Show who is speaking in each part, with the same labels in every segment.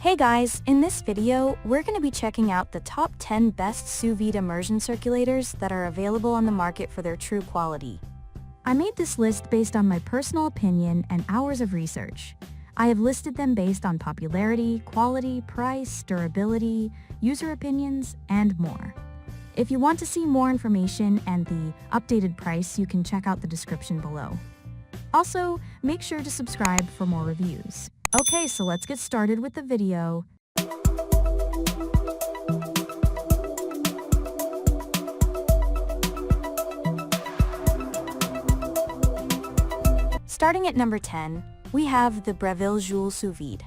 Speaker 1: Hey guys, in this video, we're going to be checking out the top 10 best sous vide immersion circulators that are available on the market for their true quality. I made this list based on my personal opinion and hours of research. I have listed them based on popularity, quality, price, durability, user opinions, and more. If you want to see more information and the updated price, you can check out the description below. Also, make sure to subscribe for more reviews. Okay, so let's get started with the video. Starting at number 10, we have the Breville Joule Sous Vide.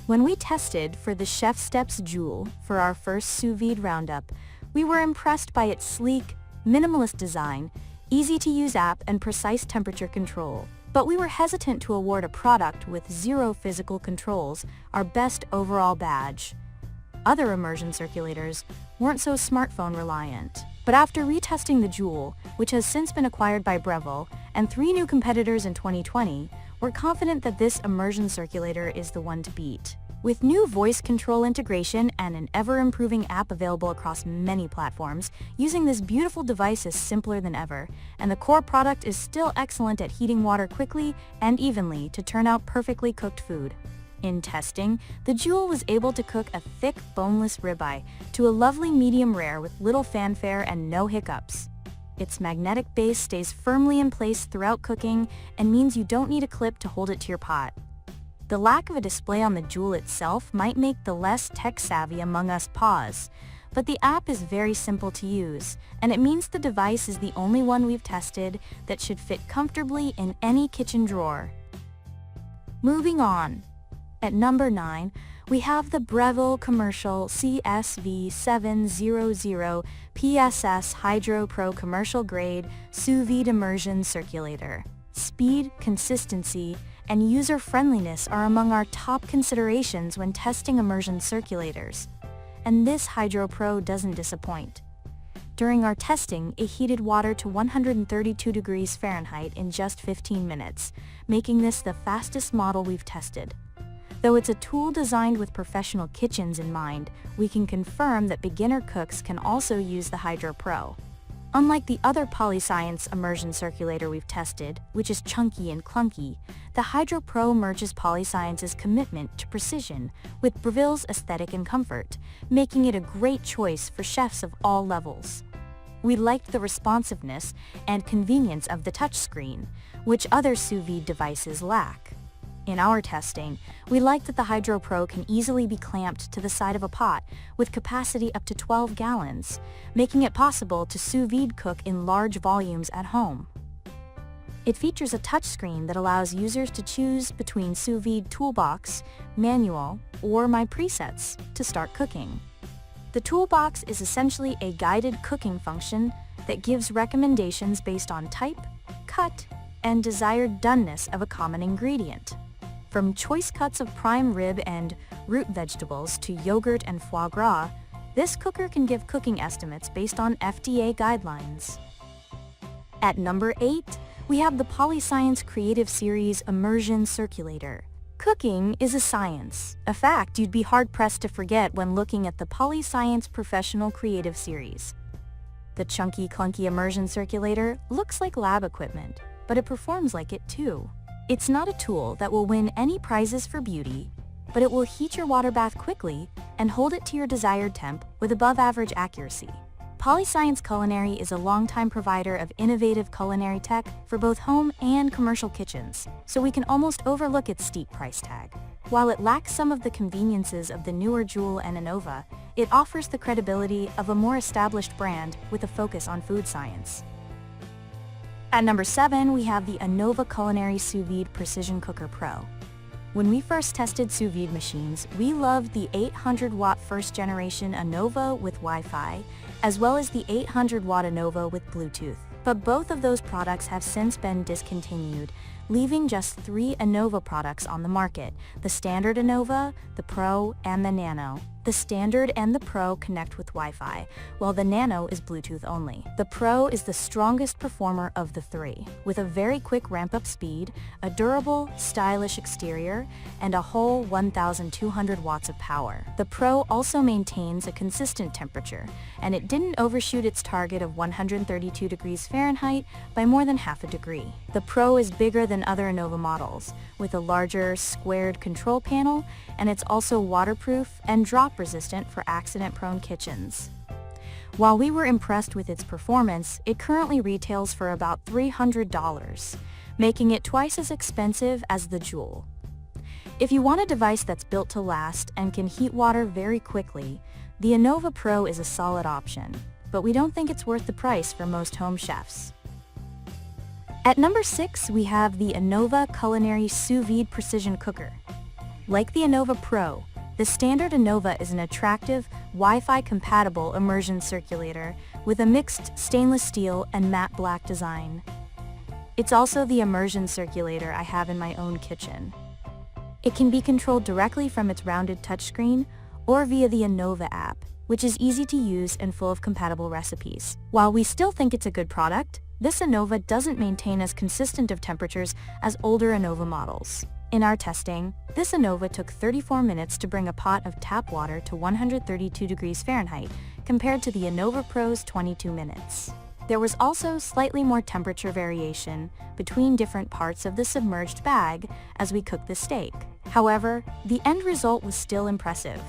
Speaker 1: When we tested for the Chef Steps Joule for our first sous vide roundup, we were impressed by its sleek, minimalist design, easy-to-use app, and precise temperature control. But we were hesitant to award a product with zero physical controls our best overall badge. Other immersion circulators weren't so smartphone reliant. But after retesting the Joule, which has since been acquired by Breville, and 3 new competitors in 2020, we're confident that this immersion circulator is the one to beat. With new voice control integration and an ever-improving app available across many platforms, using this beautiful device is simpler than ever, and the core product is still excellent at heating water quickly and evenly to turn out perfectly cooked food. In testing, the Joule was able to cook a thick, boneless ribeye to a lovely medium rare with little fanfare and no hiccups. Its magnetic base stays firmly in place throughout cooking and means you don't need a clip to hold it to your pot. The lack of a display on the Joule itself might make the less tech-savvy among us pause, but the app is very simple to use, and it means the device is the only one we've tested that should fit comfortably in any kitchen drawer. Moving on. At number 9, we have the Breville Commercial CSV700 PSS HydroPro Commercial Grade Sous Vide Immersion Circulator. Speed, consistency, and user-friendliness are among our top considerations when testing immersion circulators, and this HydroPro doesn't disappoint. During our testing, it heated water to 132 degrees Fahrenheit in just 15 minutes, making this the fastest model we've tested. Though it's a tool designed with professional kitchens in mind, we can confirm that beginner cooks can also use the HydroPro. Unlike the other PolyScience immersion circulator we've tested, which is chunky and clunky, the HydroPro merges PolyScience's commitment to precision with Breville's aesthetic and comfort, making it a great choice for chefs of all levels. We liked the responsiveness and convenience of the touchscreen, which other sous vide devices lack. In our testing, we liked that the HydroPro can easily be clamped to the side of a pot with capacity up to 12 gallons, making it possible to sous vide cook in large volumes at home. It features a touchscreen that allows users to choose between Sous Vide Toolbox, Manual, or My Presets to start cooking. The Toolbox is essentially a guided cooking function that gives recommendations based on type, cut, and desired doneness of a common ingredient. From choice cuts of prime rib and root vegetables to yogurt and foie gras, this cooker can give cooking estimates based on FDA guidelines. At number 8, we have the PolyScience Creative Series Immersion Circulator. Cooking is a science, a fact you'd be hard-pressed to forget when looking at the PolyScience Professional Creative Series. The chunky, clunky immersion circulator looks like lab equipment, but it performs like it too. It's not a tool that will win any prizes for beauty, but it will heat your water bath quickly and hold it to your desired temp with above-average accuracy. PolyScience Culinary is a longtime provider of innovative culinary tech for both home and commercial kitchens, so we can almost overlook its steep price tag. While it lacks some of the conveniences of the newer Joule and Anova, it offers the credibility of a more established brand with a focus on food science. At number 7, we have the Anova Culinary Sous Vide Precision Cooker Pro. When we first tested sous vide machines, we loved the 800-watt first-generation Anova with Wi-Fi, as well as the 800-watt Anova with Bluetooth. But both of those products have since been discontinued, leaving just 3 Anova products on the market: the standard Anova, the Pro, and the Nano. The Standard and the Pro connect with Wi-Fi, while the Nano is Bluetooth only. The Pro is the strongest performer of the three, with a very quick ramp-up speed, a durable, stylish exterior, and a whole 1,200 watts of power. The Pro also maintains a consistent temperature, and it didn't overshoot its target of 132 degrees Fahrenheit by more than half a degree. The Pro is bigger than other Anova models, with a larger, squared control panel, and it's also waterproof and drop-resistant for accident-prone kitchens. While we were impressed with its performance, it currently retails for about $300, making it twice as expensive as the Joule. If you want a device that's built to last and can heat water very quickly, the Anova Pro is a solid option, but we don't think it's worth the price for most home chefs. At number 6, we have the Anova Culinary Sous Vide Precision Cooker. Like the Anova Pro, the standard Anova is an attractive, Wi-Fi compatible immersion circulator with a mixed stainless steel and matte black design. It's also the immersion circulator I have in my own kitchen. It can be controlled directly from its rounded touchscreen or via the Anova app, which is easy to use and full of compatible recipes. While we still think it's a good product, this Anova doesn't maintain as consistent of temperatures as older Anova models. In our testing, this Anova took 34 minutes to bring a pot of tap water to 132 degrees Fahrenheit, compared to the Anova Pro's 22 minutes. There was also slightly more temperature variation between different parts of the submerged bag as we cooked the steak. However, the end result was still impressive.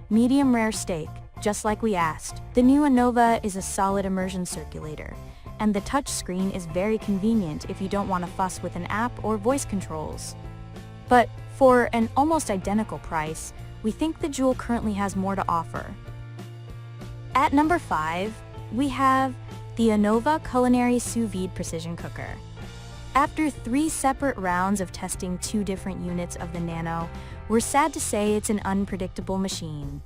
Speaker 1: Medium rare steak, just like we asked. The new Anova is a solid immersion circulator, and the touch screen is very convenient if you don't want to fuss with an app or voice controls. But for an almost identical price, we think the Joule currently has more to offer. At number 5, we have the Anova Culinary Sous Vide Precision Cooker. After 3 separate rounds of testing 2 different units of the Nano, we're sad to say it's an unpredictable machine.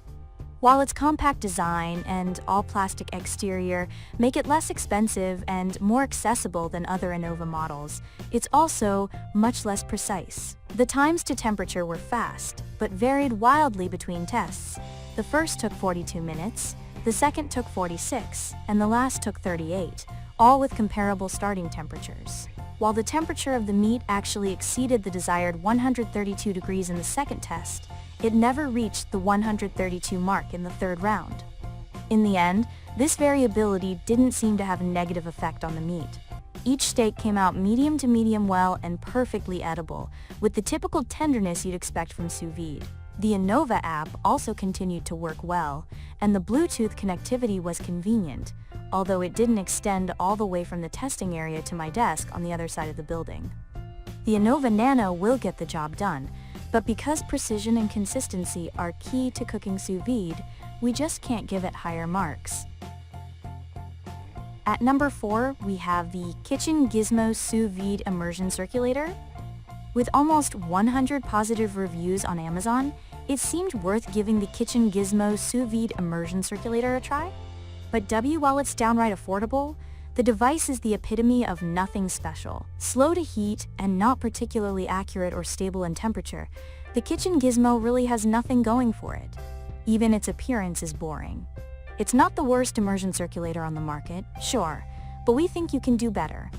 Speaker 1: While its compact design and all-plastic exterior make it less expensive and more accessible than other Anova models, it's also much less precise. The times to temperature were fast, but varied wildly between tests. The first took 42 minutes, the second took 46, and the last took 38, all with comparable starting temperatures. While the temperature of the meat actually exceeded the desired 132 degrees in the second test, it never reached the 132 mark in the third round. In the end, this variability didn't seem to have a negative effect on the meat. Each steak came out medium to medium well and perfectly edible, with the typical tenderness you'd expect from sous vide. The Anova app also continued to work well, and the Bluetooth connectivity was convenient, although it didn't extend all the way from the testing area to my desk on the other side of the building. The Anova Nano will get the job done, but because precision and consistency are key to cooking sous vide, we just can't give it higher marks. At number 4, we have the Kitchen Gizmo Sous Vide Immersion Circulator. With almost 100 positive reviews on Amazon, it seemed worth giving the Kitchen Gizmo Sous Vide Immersion Circulator a try. But while it's downright affordable, the device is the epitome of nothing special. Slow to heat and not particularly accurate or stable in temperature, the Kitchen Gizmo really has nothing going for it. Even its appearance is boring. It's not the worst immersion circulator on the market, sure, but we think you can do better.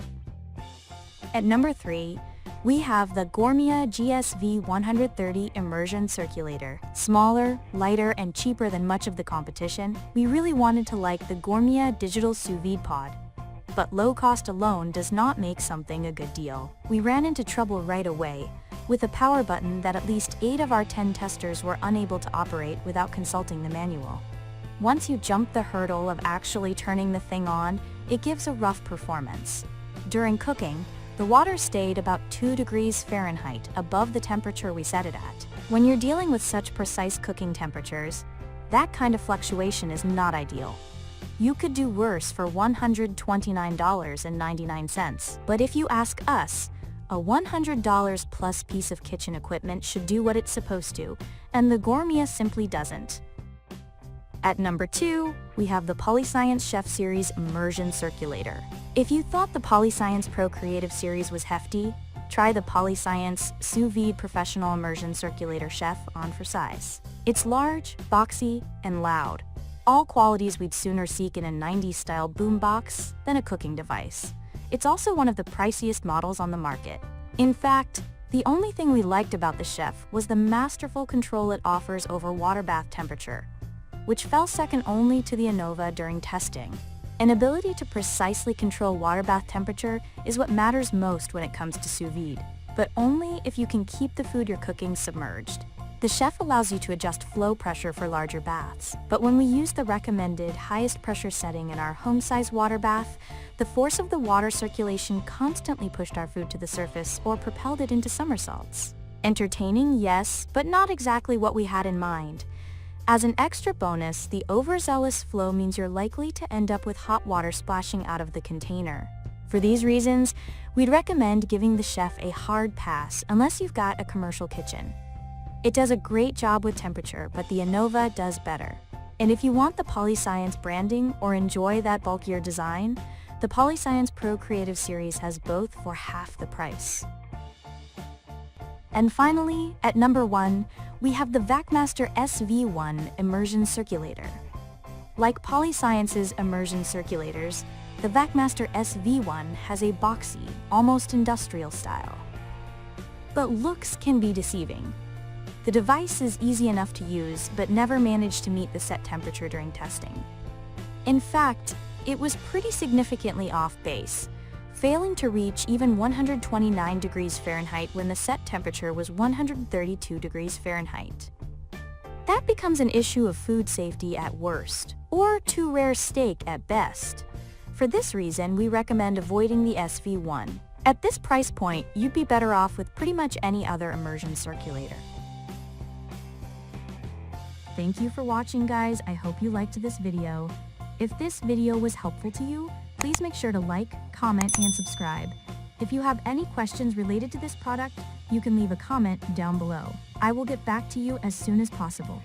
Speaker 1: At number 3, we have the Gourmia GSV 130 Immersion Circulator. Smaller, lighter, and cheaper than much of the competition, we really wanted to like the Gourmia Digital Sous Vide Pod. But low cost alone does not make something a good deal. We ran into trouble right away, with a power button that at least 8 of our 10 testers were unable to operate without consulting the manual. Once you jump the hurdle of actually turning the thing on, it gives a rough performance. During cooking, the water stayed about 2 degrees Fahrenheit above the temperature we set it at. When you're dealing with such precise cooking temperatures, that kind of fluctuation is not ideal. You could do worse for $129.99. But if you ask us, a $100 plus piece of kitchen equipment should do what it's supposed to, and the Gourmia simply doesn't. At number 2, we have the PolyScience Chef Series Immersion Circulator. If you thought the PolyScience Pro Creative Series was hefty, try the PolyScience Sous Vide Professional Immersion Circulator Chef on for size. It's large, boxy, and loud, all qualities we'd sooner seek in a 90s-style boombox than a cooking device. It's also one of the priciest models on the market. In fact, the only thing we liked about the Chef was the masterful control it offers over water bath temperature, which fell second only to the Anova during testing. An ability to precisely control water bath temperature is what matters most when it comes to sous vide, but only if you can keep the food you're cooking submerged. The Chef allows you to adjust flow pressure for larger baths, but when we use the recommended highest pressure setting in our home-size water bath, the force of the water circulation constantly pushed our food to the surface or propelled it into somersaults. Entertaining, yes, but not exactly what we had in mind. As an extra bonus, the overzealous flow means you're likely to end up with hot water splashing out of the container. For these reasons, we'd recommend giving the Chef a hard pass unless you've got a commercial kitchen. It does a great job with temperature, but the Anova does better. And if you want the PolyScience branding or enjoy that bulkier design, the PolyScience Pro Creative Series has both for half the price. And finally, at number 1, we have the VacMaster SV1 Immersion Circulator. Like PolyScience's immersion circulators, the VacMaster SV1 has a boxy, almost industrial style. But looks can be deceiving. The device is easy enough to use, but never managed to meet the set temperature during testing. In fact, it was pretty significantly off base, failing to reach even 129 degrees Fahrenheit when the set temperature was 132 degrees Fahrenheit. That becomes an issue of food safety at worst, or too rare steak at best. For this reason, we recommend avoiding the SV1. At this price point, you'd be better off with pretty much any other immersion circulator. Thank you for watching, guys. I hope you liked this video. If this video was helpful to you, please make sure to like, comment, and subscribe. If you have any questions related to this product, you can leave a comment down below. I will get back to you as soon as possible.